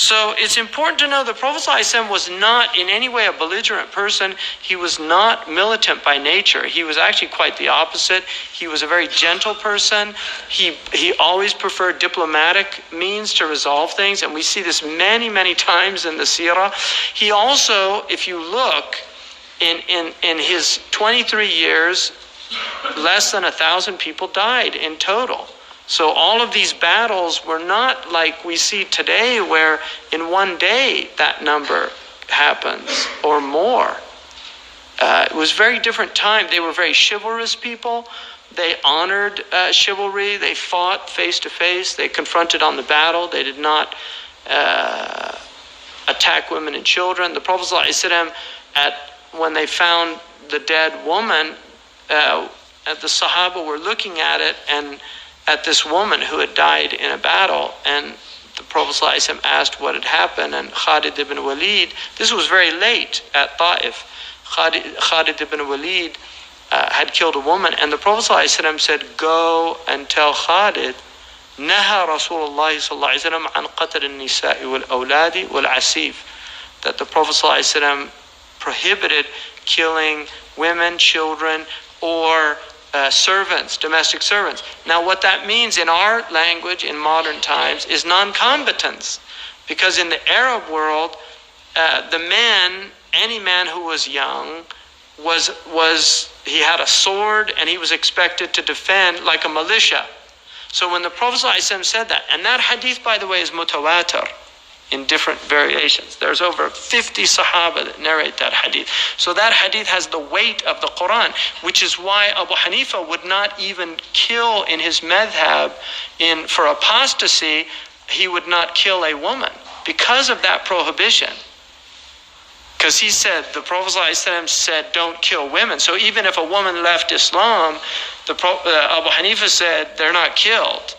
So it's important to know the Prophet ﷺ was not in any way a belligerent person. He was not militant by nature. He was actually quite the opposite. He was a very gentle person. He always preferred diplomatic means to resolve things, and we see this many, many times in the seerah. He also, if you look, in his 23 years, less than 1,000 people died in total. So all of these battles were not like we see today, where in one day that number happens or more. It was a very different time. They were very chivalrous people. They honored chivalry. They fought face to face. They confronted on the battle. They did not attack women and children. The Prophet ﷺ, when they found the dead woman, the Sahaba were looking at it and at this woman who had died in a battle, and the Prophet ﷺ asked what had happened, and Khalid ibn Walid, this was very late at Ta'if, Khalid ibn Walid had killed a woman, and the Prophet ﷺ said, go and tell Khalid, Naha Rasulullah sallallahu an qatl al-nisa'i wal-awladi wal-asif, that the Prophet ﷺ prohibited killing women, children, or servants, domestic servants. Now what that means in our language in modern times is non-combatants, because in the Arab world, the man, any man who was young, he had a sword and he was expected to defend like a militia. So when the Prophet ﷺ said that, and that hadith, by the way, is mutawatir in different variations. There's over 50 Sahaba that narrate that hadith. So that hadith has the weight of the Quran, which is why Abu Hanifa would not even kill in his madhab for apostasy. He would not kill a woman because of that prohibition. Because he said, the Prophet ﷺ said, don't kill women. So even if a woman left Islam, Abu Hanifa said, they're not killed.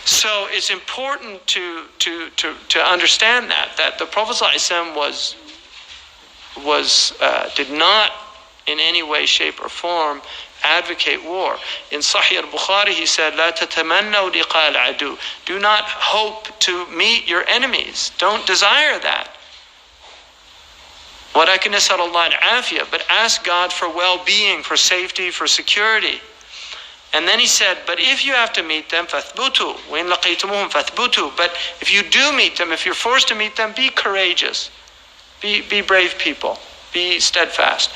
So it's important to understand that the Prophet ﷺ did not in any way, shape, or form advocate war. In Sahih al-Bukhari, he said, "La tatamannaw liqa al-adu." Do not hope to meet your enemies. Don't desire that. وَلَكِنْ نَسْأَلَ اللَّهَ الْعَافِيَةَ, but ask God for well-being, for safety, for security. And then he said, but if you have to meet them, فَاثْبُتُوا وَإِنْ لَقِيتُمُوهُمْ فَاثْبُتُوا. But if you do meet them, if you're forced to meet them, be courageous. Be brave people. Be steadfast.